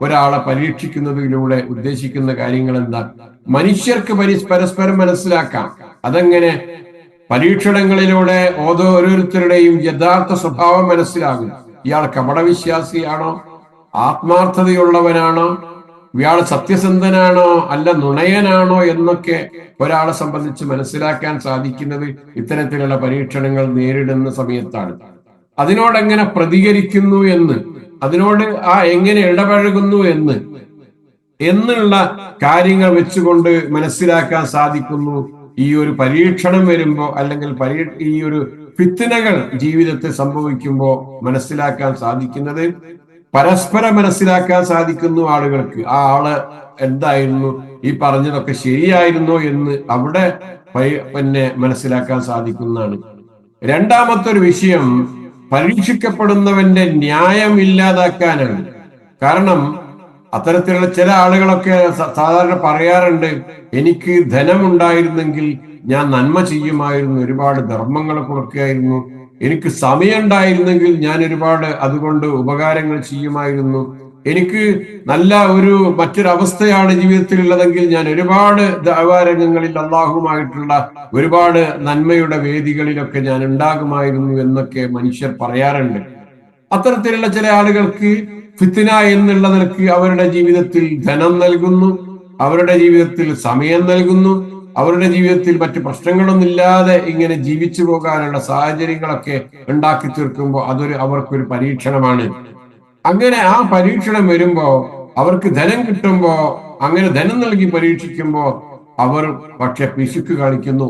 ഒരാളെ പരീക്ഷിക്കുന്നതിലൂടെ ഉദ്ദേശിക്കുന്ന കാര്യങ്ങൾ? എന്താ? മനുഷ്യർക്ക് പരസ്പരം മനസ്സിലാക്കാം. അതെങ്ങനെ? പരീക്ഷണങ്ങളിലൂടെ ഓരോരുത്തരുടെയും യഥാർത്ഥ സ്വഭാവം മനസ്സിലാകും. ഇയാൾ കപടവിശ്വാസിയാണോ, ആത്മാർത്ഥതയുള്ളവനാണോ, ഇയാൾ സത്യസന്ധനാണോ, അല്ല നുണയനാണോ എന്നൊക്കെ ഒരാളെ സംബന്ധിച്ച് മനസ്സിലാക്കാൻ സാധിക്കുന്നത് ഇത്തരത്തിലുള്ള പരീക്ഷണങ്ങൾ നേരിടുന്ന സമയത്താണ്. അതിനോടെങ്ങനെ പ്രതികരിക്കുന്നു എന്ന്, അതിനോട് എങ്ങനെ ഇടപഴകുന്നു എന്നുള്ള കാര്യങ്ങൾ വെച്ചുകൊണ്ട് മനസ്സിലാക്കാൻ സാധിക്കുന്നു. ഈ ഒരു പരീക്ഷണം വരുമ്പോ, അല്ലെങ്കിൽ ഈ ഒരു ഫിത്നകൾ ജീവിതത്തിൽ സംഭവിക്കുമ്പോൾ മനസ്സിലാക്കാൻ സാധിക്കുന്നത്, പരസ്പരം മനസ്സിലാക്കാൻ സാധിക്കുന്നു ആളുകൾക്ക്. ആ ആള് എന്തായിരുന്നു, ഈ പറഞ്ഞതൊക്കെ ശരിയായിരുന്നോ എന്ന് അവിടെ മനസ്സിലാക്കാൻ സാധിക്കുന്നതാണ്. രണ്ടാമത്തെ ഒരു വിഷയം പരീക്ഷിക്കപ്പെടുന്നവന്റെ ന്യായം ഇല്ലാതാക്കാനാണ്. കാരണം അത്തരത്തിലുള്ള ചില ആളുകളൊക്കെ സാധാരണ പറയാറുണ്ട്, എനിക്ക് ധനമുണ്ടായിരുന്നെങ്കിൽ ഞാൻ നന്മ ചെയ്യുമായിരുന്നു, ഒരുപാട് ധർമ്മങ്ങൾ കൊടുക്കുകയായിരുന്നു, എനിക്ക് സമയം ഉണ്ടായിരുന്നെങ്കിൽ ഞാൻ ഒരുപാട് അതുകൊണ്ട് ഉപകാരങ്ങൾ ചെയ്യുമായിരുന്നു, എനിക്ക് നല്ല ഒരു മറ്റൊരവസ്ഥയാണ് ജീവിതത്തിലുള്ളതെങ്കിൽ ഞാൻ ഒരുപാട് ദഅവാരംഗങ്ങളിൽ അള്ളാഹുമായിട്ടുള്ള ഒരുപാട് നന്മയുടെ വേദികളിലൊക്കെ ഞാൻ ഉണ്ടാകുമായിരുന്നു എന്നൊക്കെ മനുഷ്യർ പറയാറുണ്ട്. അത്തരത്തിലുള്ള ചില ആളുകൾക്ക് ഫിത്ന എന്നുള്ള നിലക്ക് അവരുടെ ജീവിതത്തിൽ ധനം നൽകുന്നു, അവരുടെ ജീവിതത്തിൽ സമയം നൽകുന്നു, അവരുടെ ജീവിതത്തിൽ മറ്റു പ്രശ്നങ്ങളൊന്നുമില്ലാതെ ഇങ്ങനെ ജീവിച്ചു പോകാനുള്ള സാഹചര്യങ്ങളൊക്കെ ഉണ്ടാക്കി തീർക്കുമ്പോൾ അവർക്കൊരു പരീക്ഷണമാണ്. അങ്ങനെ ആ പരീക്ഷണം വരുമ്പോ, അവർക്ക് ധനം കിട്ടുമ്പോ, അങ്ങനെ ധനം നൽകി പരീക്ഷിക്കുമ്പോ അവർ പക്ഷെ പിശുക്ക് കാണിക്കുന്നു.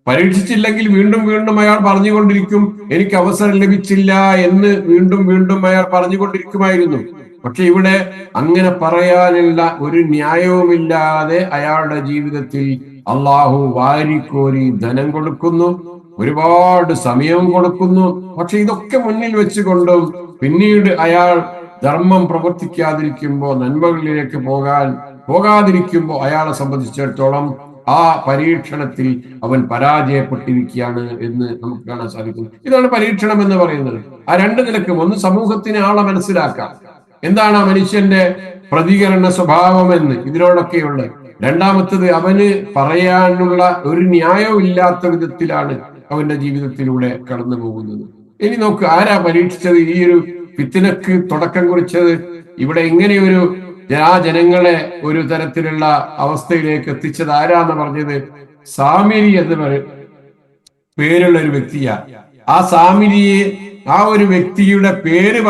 പരീക്ഷിച്ചില്ലെങ്കിൽ വീണ്ടും വീണ്ടും അയാൾ പറഞ്ഞുകൊണ്ടിരിക്കും, എനിക്ക് അവസരം ലഭിച്ചില്ല എന്ന് വീണ്ടും വീണ്ടും അയാൾ പറഞ്ഞുകൊണ്ടിരിക്കുമായിരുന്നു. പക്ഷെ ഇവിടെ അങ്ങനെ പറയാനുള്ള ഒരു ന്യായവുമില്ലാതെ അയാളുടെ ജീവിതത്തിൽ അള്ളാഹു വാരിക്കോരി ധനം കൊടുക്കുന്നു, ഒരുപാട് സമയവും കൊടുക്കുന്നു. പക്ഷെ ഇതൊക്കെ മുന്നിൽ വെച്ചുകൊണ്ടും പിന്നീട് അയാൾ ധർമ്മം പ്രവർത്തിക്കാതിരിക്കുമ്പോ, നന്മകളിലേക്ക് പോകാതിരിക്കുമ്പോ അയാളെ സംബന്ധിച്ചിടത്തോളം ആ പരീക്ഷണത്തിൽ അവൻ പരാജയപ്പെട്ടിരിക്കുകയാണ് എന്ന് നമുക്ക് കാണാൻ സാധിക്കും. ഇതാണ് പരീക്ഷണം എന്ന് പറയുന്നത്. ആ രണ്ട് നിലക്കും, ഒന്ന് സമൂഹത്തിന് ആളെ മനസ്സിലാക്കാം, എന്താണ് ആ മനുഷ്യന്റെ പ്രതികരണ സ്വഭാവം എന്ന് ഇതിനോടൊക്കെയുള്ള. രണ്ടാമത്തത്, അവന് പറയാനുള്ള ഒരു ന്യായവും ഇല്ലാത്ത വിധത്തിലാണ് അവന്റെ ജീവിതത്തിലൂടെ കടന്നു പോകുന്നത്. ഇനി നോക്ക്, ആരാ പരീക്ഷിച്ചത്? ഈ ഒരു ഫിത്നക്ക് തുടക്കം കുറിച്ചത് ഇവിടെ ഇങ്ങനെയൊരു ആ ജനങ്ങളെ ഒരു തരത്തിലുള്ള അവസ്ഥയിലേക്ക് എത്തിച്ചത് ആരാന്ന് പറഞ്ഞത് സാമിരി എന്ന് പേരുള്ള ഒരു വ്യക്തിയാ. ആ സാമിരിയെ, ആ ഒരു വ്യക്തിയുടെ പേര്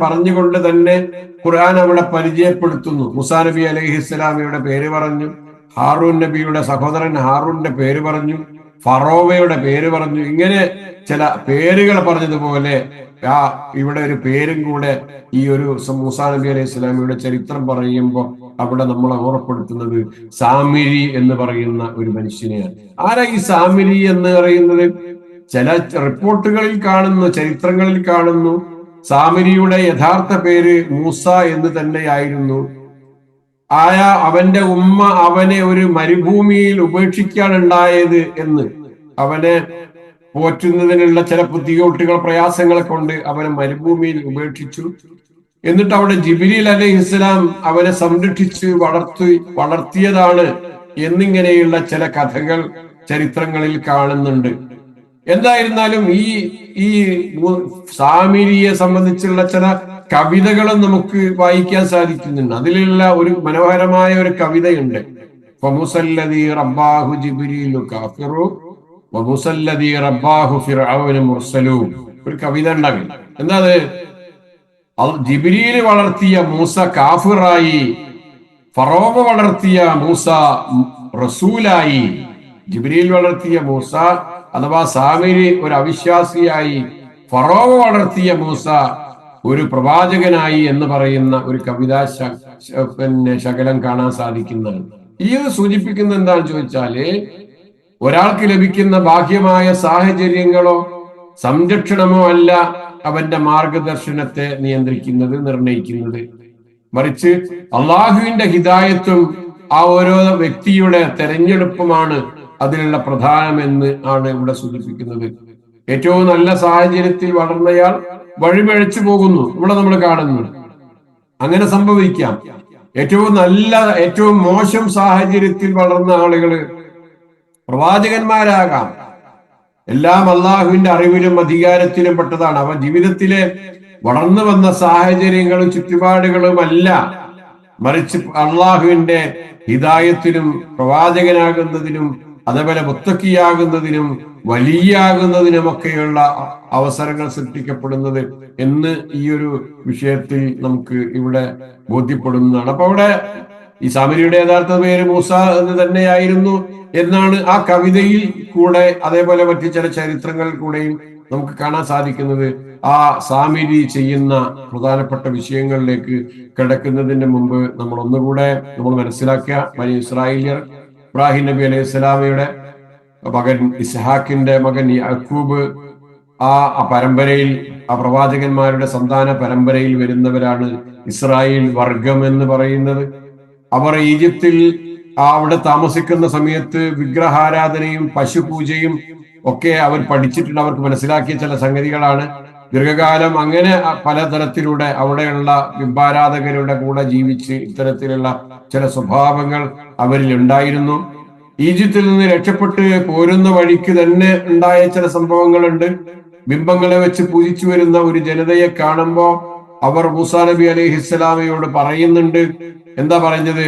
പറഞ്ഞുകൊണ്ട് തന്നെ ഖുർആൻ അവിടെ പരിചയപ്പെടുത്തുന്നു. മുസാ നബി അലൈഹിസ്സലാമിയുടെ പേര് പറഞ്ഞു, ഹാറൂൻ നബിയുടെ സഹോദരൻ ഹാറൂന്റെ പേര് പറഞ്ഞു, ഫറോവയുടെ പേര് പറഞ്ഞു. ഇങ്ങനെ ചില പേരുകൾ പറഞ്ഞതുപോലെ ഇവിടെ ഒരു പേരും കൂടെ ഈ ഒരു മൂസാ നബി അലൈഹി സ്വലാമിയുടെ ചരിത്രം പറയുമ്പോൾ അവിടെ നമ്മളെ ഓർമ്മപ്പെടുത്തുന്നത് സാമിരി എന്ന് പറയുന്ന ഒരു മനുഷ്യനെയാണ്. ആരാ ഈ സാമിരി എന്ന് പറയുന്നത്? ചില റിപ്പോർട്ടുകളിൽ കാണുന്നു, ചരിത്രങ്ങളിൽ കാണുന്നു, സാമിരിയുടെ യഥാർത്ഥ പേര് മൂസ എന്ന് തന്നെയായിരുന്നു. അവന്റെ ഉമ്മ അവനെ ഒരു മരുഭൂമിയിൽ ഉപേക്ഷിക്കാനുണ്ടായത് എന്ന്, അവനെ പോറ്റുന്നതിനുള്ള ചില ബുദ്ധിമുട്ടുകൾ, പ്രയാസങ്ങളെ കൊണ്ട് അവനെ മരുഭൂമിയിൽ ഉപേക്ഷിച്ചു. എന്നിട്ട് അവിടെ ജിബ്രീൽ അലൈഹിസ്സലാം അവനെ സംരക്ഷിച്ച് വളർത്തിയതാണ് എന്നിങ്ങനെയുള്ള ചില കഥകൾ ചരിത്രങ്ങളിൽ കാണുന്നുണ്ട്. എന്തായിരുന്നാലും ഈ സാമിരിയെ സംബന്ധിച്ചുള്ള ചില കവിതകളും നമുക്ക് വായിക്കാൻ സാധിക്കുന്നുണ്ട്. അതിലുള്ള ഒരു മനോഹരമായ ഒരു കവിതയുണ്ട്. ഫമുസല്ലദീ റബ്ബാഹു ജിബ്രീലു കാഫിറു വമുസല്ലദീ റബ്ബാഹു ഫിർഔന മുർസലു. ഒരു കവിത ഉണ്ടാകും. എന്താ അത്? ജിബ്രീൽ വളർത്തിയ മൂസ കാഫിറായി, ഫറോവ വളർത്തിയ മൂസ റസൂലായി. ജിബ്രീൽ വളർത്തിയ മൂസ അഥവാ സാമിരി ഒരു അവിശ്വാസിയായി, ഫറോവ വളർത്തിയ മൂസ ഒരു പ്രവാചകനായി എന്ന് പറയുന്ന ഒരു കവിതാ ശകലം കാണാൻ സാധിക്കുന്നതാണ്. ഇത് സൂചിപ്പിക്കുന്ന എന്താണെന്ന് ചോദിച്ചാല്, ഒരാൾക്ക് ലഭിക്കുന്ന ബാഹ്യമായ സാഹചര്യങ്ങളോ സംരക്ഷണമോ അല്ല അവന്റെ മാർഗദർശനത്തെ നിയന്ത്രിക്കുന്നത്, നിർണയിക്കുന്നത്. മറിച്ച് അള്ളാഹുവിന്റെ ഹിദായത്തും ആ ഓരോ വ്യക്തിയുടെ തെരഞ്ഞെടുപ്പുമാണ് അതിലുള്ള പ്രധാനമെന്ന് ആണ് ഇവിടെ സൂചിപ്പിക്കുന്നത്. ഏറ്റവും നല്ല സാഹചര്യത്തിൽ വളർന്നയാൾ വഴിപിഴച്ചു പോകുന്നു, ഇവിടെ നമ്മൾ കാണുന്നു. അങ്ങനെ സംഭവിക്കാം. ഏറ്റവും മോശം സാഹചര്യത്തിൽ വളർന്ന ആളുകള് പ്രവാചകന്മാരാകാം. എല്ലാം അള്ളാഹുവിന്റെ അറിവിലും അധികാരത്തിലും പെട്ടതാണ്. അവ ജീവിതത്തിലെ വളർന്നു വന്ന സാഹചര്യങ്ങളും ചുറ്റുപാടുകളും അല്ല, മറിച്ച് അള്ളാഹുവിന്റെ ഹിദായത്തിനും പ്രവാചകനാകുന്നതിനും അതേപോലെ മുത്തക്കിയാകുന്നതിനും വലിയാകുന്നതിനുമൊക്കെയുള്ള അവസരങ്ങൾ സൃഷ്ടിക്കപ്പെടുന്നത് എന്ന് ഈ ഒരു വിഷയത്തിൽ നമുക്ക് ഇവിടെ ബോധ്യപ്പെടുന്നതാണ്. അപ്പൊ അവിടെ ഈ സാമിരിയുടെ യഥാർത്ഥ പേര് മൂസ എന്ന് തന്നെയായിരുന്നു എന്നാണ് ആ കവിതയിൽ കൂടെ, അതേപോലെ മറ്റു ചില ചരിത്രങ്ങളിൽ കൂടെയും നമുക്ക് കാണാൻ സാധിക്കുന്നത്. ആ സാമിരി ചെയ്യുന്ന പ്രധാനപ്പെട്ട വിഷയങ്ങളിലേക്ക് കിടക്കുന്നതിന് മുമ്പ് നമ്മൾ ഒന്നുകൂടെ മനസ്സിലാക്കുക, ബനി ഇസ്രായേലിയർ ഇബ്രാഹിം നബി അലൈഹി സ്വലാമയുടെ മകൻ ഇസ്ഹാക്കിന്റെ മകൻ യാക്കൂബ്, ആ പരമ്പരയിൽ, ആ പ്രവാചകന്മാരുടെ സന്താന പരമ്പരയിൽ വരുന്നവരാണ് ഇസ്രായേൽ വർഗം എന്ന് പറയുന്നത്. അവർ ഈജിപ്തിൽ അവിടെ താമസിക്കുന്ന സമയത്ത് വിഗ്രഹാരാധനയും പശുപൂജയും ഒക്കെ അവർ പഠിച്ചിട്ടുണ്ട്. അവർക്ക് മനസ്സിലാക്കിയ ചില സംഗതികളാണ്. ദീർഘകാലം അങ്ങനെ പലതരത്തിലൂടെ അവിടെയുള്ള ബിംബാരാധകരുടെ കൂടെ ജീവിച്ച് ഇത്തരത്തിലുള്ള ചില സ്വഭാവങ്ങൾ അവരിൽ ഉണ്ടായിരുന്നു. ഈജിപ്തിൽ നിന്ന് രക്ഷപ്പെട്ട് പോരുന്ന വഴിക്ക് തന്നെ ഉണ്ടായ ചില സംഭവങ്ങളുണ്ട്. ബിംബങ്ങളെ വെച്ച് പൂജിച്ചു വരുന്ന ഒരു ജനതയെ കാണുമ്പോ അവർ മൂസാ നബി അലൈഹിസ്സലാമയോട് പറയുന്നുണ്ട്. എന്താ പറഞ്ഞത്?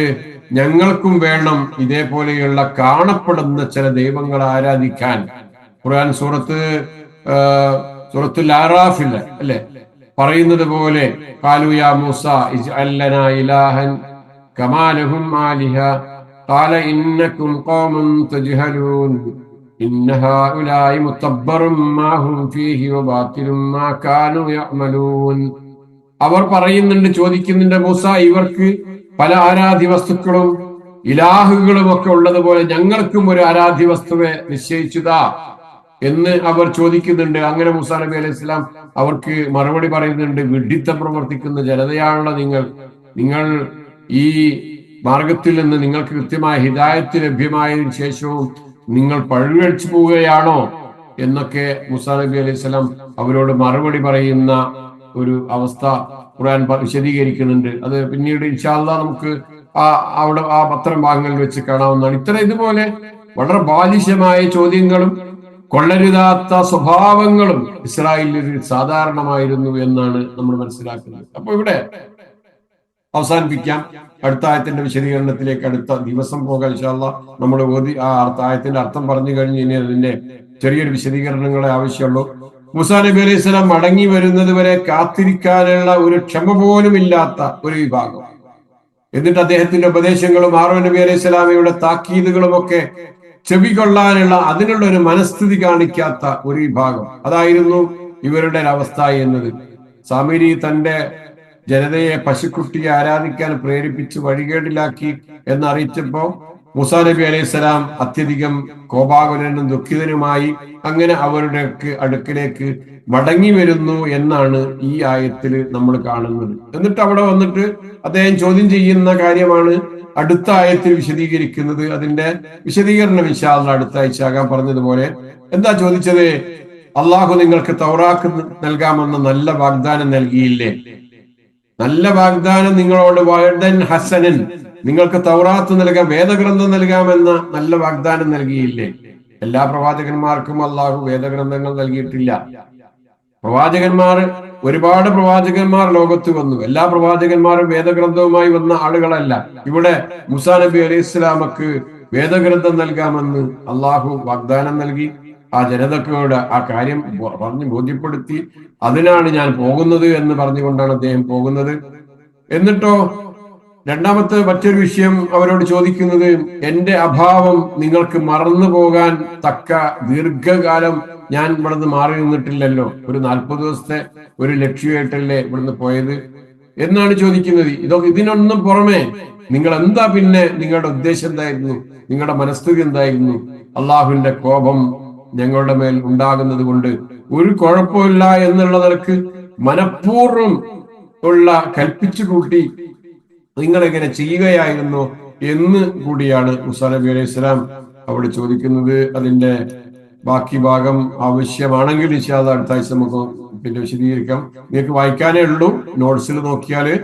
ഞങ്ങൾക്കും വേണം ഇതേപോലെയുള്ള കാണപ്പെടുന്ന ചില ദൈവങ്ങളെ ആരാധിക്കാൻ. ഖുർആൻ സൂറത്തുൽ ആറാഫിൽ അല്ലെ പറയുന്നത് പോലെ ഖാലു യാ മൂസ ഇജ്അൽ ലനാ ഇലാഹൻ കമാ ലഹും ആലിഹ ഖാല ഇന്നകും ഖൗമുൻ തജ്ഹലൂൻ ഇന്ന ഹഉലാഇ മുതബ്ബറും മാ ഹും ഫീഹി വബാതിലും മാ കാനൂ യഅമലൂൻ. അവർ പറയുന്നുണ്ട്, ചോദിക്കുന്നുണ്ട്, മൂസ, ഇവർക്ക് പല ആരാധ്യ വസ്തുക്കളും ഇലാഹുകളും ഒക്കെ ഉള്ളതുപോലെ ഞങ്ങൾക്കും ഒരു ആരാധ്യ വസ്തുവെ നിശ്ചയിച്ചുതാ എന്ന് അവർ ചോദിക്കുന്നുണ്ട്. അങ്ങനെ മൂസാ നബി അലൈഹി സ്വലാം അവർക്ക് മറുപടി പറയുന്നുണ്ട്, വിഡ്ഢിത്തം പ്രവർത്തിക്കുന്ന ജനതയാണല്ലോ നിങ്ങൾ ഈ മാർഗത്തിൽ നിന്ന് നിങ്ങൾക്ക് കൃത്യമായ ഹിദായത്ത് ലഭ്യമായതിനു ശേഷവും നിങ്ങൾ പഴുകഴിച്ചു പോവുകയാണോ എന്നൊക്കെ മൂസാ നബി അലൈഹി സ്വലാം അവരോട് മറുപടി പറയുന്ന ഒരു അവസ്ഥ ഖുർആൻ വിശദീകരിക്കുന്നുണ്ട്. അത് പിന്നീട് ഇൻഷാ അല്ലാഹ് നമുക്ക് അവിടെ ആ പത്രം ഭാഗങ്ങളിൽ വെച്ച് കാണാവുന്നതാണ്. ഇതുപോലെ വളരെ ബാലിശമായ ചോദ്യങ്ങളും കൊള്ളരുതാത്ത സ്വഭാവങ്ങളും ഇസ്രായേലിൽ സാധാരണമായിരുന്നു എന്നാണ് നമ്മൾ മനസ്സിലാക്കുന്നത്. അപ്പൊ ഇവിടെ അവസാനിപ്പിക്കാം. അടുത്ത ആയത്തിന്റെ വിശദീകരണത്തിലേക്ക് അടുത്ത ദിവസം പോകാൻ ഇൻഷാ അല്ലാഹ് നമ്മൾ ഓതി ആ ആയത്തിന്റെ അർത്ഥം പറഞ്ഞു കഴിഞ്ഞ് ഇനി അതിന്റെ ചെറിയൊരു വിശദീകരണങ്ങളെ ആവശ്യമുള്ളൂ. മൂസാ നബി അലൈഹി സ്വലാം മടങ്ങി വരുന്നത് വരെ കാത്തിരിക്കാനുള്ള ഒരു ക്ഷമ പോലും ഇല്ലാത്ത ഒരു വിഭാഗം. എന്നിട്ട് അദ്ദേഹത്തിന്റെ ഉപദേശങ്ങളും ഹാറൂൻ നബി അലൈഹി സ്വലാമയുടെ താക്കീതുകളും ഒക്കെ ചെവി കൊള്ളാനുള്ള അതിനുള്ള ഒരു മനസ്ഥിതി കാണിക്കാത്ത ഒരു വിഭാഗം. അതായിരുന്നു ഇവരുടെ അവസ്ഥ എന്നത്. സാമിരി തന്റെ ജനതയെ പശുക്കുട്ടിയെ ആരാധിക്കാൻ പ്രേരിപ്പിച്ച് വഴികേടിലാക്കി എന്നറിയിച്ചപ്പോ മൂസാ നബി അലൈഹി സ്വലാം അത്യധികം കോപാകുലനും ദുഃഖിതനുമായി അങ്ങനെ അവരുടെ അടുക്കിലേക്ക് മടങ്ങി വരുന്നു എന്നാണ് ഈ ആയത്തിൽ നമ്മൾ കാണുന്നത്. എന്നിട്ട് അവിടെ വന്നിട്ട് അദ്ദേഹം ചോദ്യം ചെയ്യുന്ന കാര്യമാണ് അടുത്ത ആയത്തിൽ വിശദീകരിക്കുന്നത്. അതിന്റെ വിശദീകരണം ഇൻഷാ അല്ലാഹ് അടുത്ത ആഴ്ച ആകാൻ പറഞ്ഞതുപോലെ എന്താ ചോദിച്ചത്? അള്ളാഹു നിങ്ങൾക്ക് തൗറാത്ത് നൽകാമെന്ന നല്ല വാഗ്ദാനം നൽകിയില്ലേ? നല്ല വാഗ്ദാനം നിങ്ങളോട് വഅദൻ ഹസനൻ, നിങ്ങൾക്ക് തൗറാത്ത് നൽകാം, വേദഗ്രന്ഥം നൽകാമെന്ന നല്ല വാഗ്ദാനം നൽകിയില്ലേ? എല്ലാ പ്രവാചകന്മാർക്കും അള്ളാഹു വേദഗ്രന്ഥങ്ങൾ നൽകിയിട്ടില്ല. ഒരുപാട് പ്രവാചകന്മാർ ലോകത്ത് വന്നു. എല്ലാ പ്രവാചകന്മാരും വേദഗ്രന്ഥവുമായി വന്ന ആളുകളല്ല. ഇവിടെ മൂസാ നബി അലൈഹി സ്വലാമക്ക് വേദഗ്രന്ഥം നൽകാമെന്ന് അള്ളാഹു വാഗ്ദാനം നൽകി. ആ ജനതയോട് ആ കാര്യം പറഞ്ഞ് ബോധ്യപ്പെടുത്തി. അതിനാണ് ഞാൻ പോകുന്നത് എന്ന് പറഞ്ഞുകൊണ്ടാണ് അദ്ദേഹം പോകുന്നത്. എന്നിട്ടോ രണ്ടാമത്തെ മറ്റൊരു വിഷയം അവരോട് ചോദിക്കുന്നത്, എന്റെ അഭാവം നിങ്ങൾക്ക് മറന്നു പോകാൻ തക്ക ദീർഘകാലം ഞാൻ ഇവിടുന്ന് മാറി നിന്നിട്ടില്ലല്ലോ. ഒരു 40 ദിവസത്തെ ഒരു ലക്ഷ്യമായിട്ടല്ലേ ഇവിടുന്ന് പോയത് എന്നാണ് ചോദിക്കുന്നത്. ഇതിനൊന്നും പുറമെ നിങ്ങൾ എന്താ പിന്നെ നിങ്ങളുടെ ഉദ്ദേശം എന്തായിരുന്നു? നിങ്ങളുടെ മനസ്ഥിതി എന്തായിരുന്നു? അള്ളാഹുവിന്റെ കോപം ഞങ്ങളുടെ മേൽ ഉണ്ടാകുന്നത് കൊണ്ട് ഒരു കുഴപ്പമില്ല എന്നുള്ള നിലക്ക് മനഃപൂർവ്വം ഉള്ള കൽപ്പിച്ചു കൂട്ടി നിങ്ങളെങ്ങനെ ചെയ്യുകയായിരുന്നു എന്ന് കൂടിയാണ് മൂസാ നബി അലൈഹി സ്വലാം അവിടെ ചോദിക്കുന്നത്. അതിന്റെ ബാക്കി ഭാഗം ആവശ്യമാണെങ്കിൽ ഇൻഷാ അല്ലാഹ് അടുത്ത ആഴ്ച നമുക്ക് പിന്നെ വിശദീകരിക്കാം. നിങ്ങൾക്ക് വായിക്കാനേ ഉള്ളൂ. നോട്ട്സിൽ നോക്കിയാല്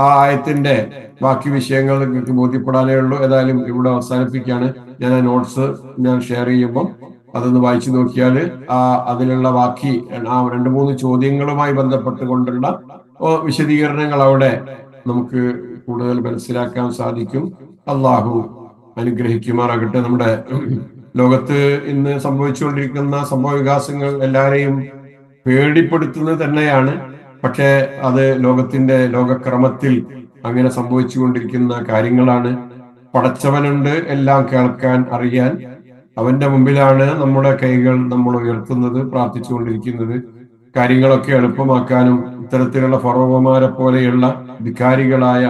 ആ ആയത്തിന്റെ ബാക്കി വിഷയങ്ങൾ നിങ്ങൾക്ക് ബോധ്യപ്പെടാനേ ഉള്ളൂ. ഏതായാലും ഇവിടെ അവസാനിപ്പിക്കുകയാണ്. ഞാൻ ആ നോട്ട്സ് ഷെയർ ചെയ്യുമ്പോൾ അതൊന്ന് വായിച്ചു നോക്കിയാല് അതിലുള്ള ബാക്കി ആ 2-3 ചോദ്യങ്ങളുമായി ബന്ധപ്പെട്ടുകൊണ്ടുള്ള വിശദീകരണങ്ങൾ അവിടെ നമുക്ക് കൂടുതൽ മനസ്സിലാക്കാൻ സാധിക്കും. അള്ളാഹു അനുഗ്രഹിക്കുമാറാകട്ടെ. നമ്മുടെ ലോകത്ത് ഇന്ന് സംഭവിച്ചുകൊണ്ടിരിക്കുന്ന സംഭവ വികാസങ്ങൾ എല്ലാരെയും പേടിപ്പെടുത്തുന്നത് തന്നെയാണ്. പക്ഷെ അത് ലോകക്രമത്തിൽ അങ്ങനെ സംഭവിച്ചുകൊണ്ടിരിക്കുന്ന കാര്യങ്ങളാണ്. പടച്ചവനുണ്ട് എല്ലാം കേൾക്കാൻ, അറിയാൻ. അവന്റെ മുമ്പിലാണ് നമ്മുടെ കൈകൾ നമ്മൾ ഉയർത്തുന്നത്, പ്രാർത്ഥിച്ചുകൊണ്ടിരിക്കുന്നത്. കാര്യങ്ങളൊക്കെ എളുപ്പമാക്കാനും ഇത്തരത്തിലുള്ള ഫറോവമാരെ പോലെയുള്ള ധിക്കാരികളായ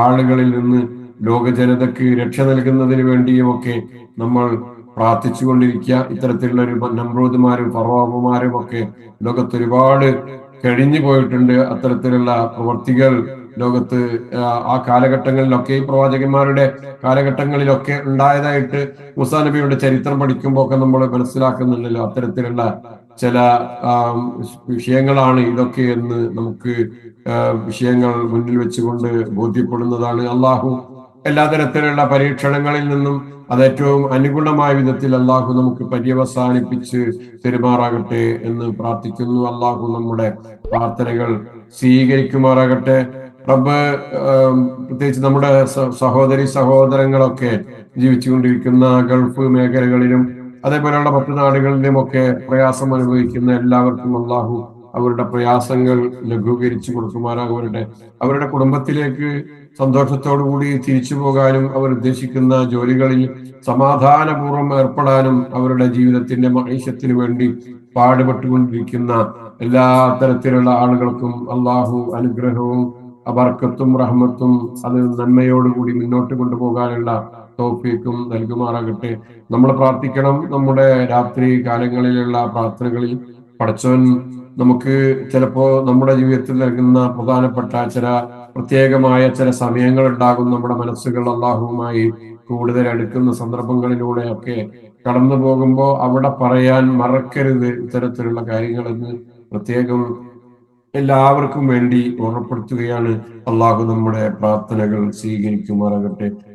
ആളുകളിൽ നിന്ന് ലോക ജനതയ്ക്ക് രക്ഷ നൽകുന്നതിന് വേണ്ടിയുമൊക്കെ നമ്മൾ പ്രാർത്ഥിച്ചുകൊണ്ടിരിക്കുക. ഇത്തരത്തിലുള്ള ഒരു നമ്രൂദ്മാരും ഫറോവമാരും ഒക്കെ ലോകത്ത് ഒരുപാട് കഴിഞ്ഞു പോയിട്ടുണ്ട്. അത്തരത്തിലുള്ള പ്രവർത്തികൾ ലോകത്ത് ആ കാലഘട്ടങ്ങളിലൊക്കെ, ഈ പ്രവാചകന്മാരുടെ കാലഘട്ടങ്ങളിലൊക്കെ ഉണ്ടായതായിട്ട് മൂസാ നബിയുടെ ചരിത്രം പഠിക്കുമ്പോൾ ഒക്കെ നമ്മൾ മനസ്സിലാക്കുന്നുണ്ടല്ലോ. അത്തരത്തിലുള്ള ചില വിഷയങ്ങളാണ് ഇതൊക്കെ എന്ന് നമുക്ക് വിഷയങ്ങൾ മുന്നിൽ വെച്ചുകൊണ്ട് ബോധ്യപ്പെടുന്നതാണ്. അള്ളാഹു എല്ലാ തരത്തിലുള്ള പരീക്ഷണങ്ങളിൽ നിന്നും അത് ഏറ്റവും അനുഗുണമായ വിധത്തിൽ അള്ളാഹു നമുക്ക് പര്യവസാനിപ്പിച്ച് പെരുമാറാകട്ടെ എന്ന് പ്രാർത്ഥിക്കുന്നു. അള്ളാഹു നമ്മുടെ പ്രാർത്ഥനകൾ സ്വീകരിക്കുമാറാകട്ടെ. റബ്ബ് പ്രത്യേകിച്ച് നമ്മുടെ സഹോദരി സഹോദരങ്ങളൊക്കെ ജീവിച്ചുകൊണ്ടിരിക്കുന്ന ഗൾഫ് മേഖലകളിലും അതേപോലെയുള്ള മറ്റു നാടുകളിലും ഒക്കെ പ്രയാസം അനുഭവിക്കുന്ന എല്ലാവർക്കും അള്ളാഹു അവരുടെ പ്രയാസങ്ങൾ ലഘൂകരിച്ചു കൊടുക്കുമാറാകവരുടെ അവരുടെ കുടുംബത്തിലേക്ക് സന്തോഷത്തോടുകൂടി തിരിച്ചു പോകാനും അവർ ഉദ്ദേശിക്കുന്ന ജോലികളിൽ സമാധാനപൂർവ്വം ഏർപ്പെടാനും അവരുടെ ജീവിതത്തിന്റെ മഹീഷത്തിന് വേണ്ടി പാടുപെട്ടുകൊണ്ടിരിക്കുന്ന എല്ലാ തരത്തിലുള്ള ആളുകൾക്കും അള്ളാഹു അനുഗ്രഹവും ബർക്കത്തും റഹ്മത്തും അത് നന്മയോടുകൂടി മുന്നോട്ട് കൊണ്ടുപോകാനുള്ള തൗഫീഖും നൽകുമാറാകട്ടെ. നമ്മൾ പ്രാർത്ഥിക്കണം. നമ്മുടെ രാത്രി കാലങ്ങളിലുള്ള പ്രാർത്ഥനകളിൽ പടച്ചവൻ നമുക്ക് ചിലപ്പോ നമ്മുടെ ജീവിതത്തിൽ നൽകുന്ന പ്രധാനപ്പെട്ട ചില പ്രത്യേകമായ ചില സമയങ്ങൾ ഉണ്ടാകും. നമ്മുടെ മനസ്സുകൾ അള്ളാഹുവുമായി കൂടുതൽ അടുക്കുന്ന സന്ദർഭങ്ങളിലൂടെയൊക്കെ കടന്നു പോകുമ്പോൾ അവിടെ പറയാൻ മറക്കരുത് ഇത്തരത്തിലുള്ള കാര്യങ്ങളെന്ന് പ്രത്യേകം എല്ലാവർക്കും വേണ്ടി ഓർമ്മപ്പെടുത്തുകയാണ്. അള്ളാഹു നമ്മുടെ പ്രാർത്ഥനകൾ സ്വീകരിക്കുമാറാകട്ടെ.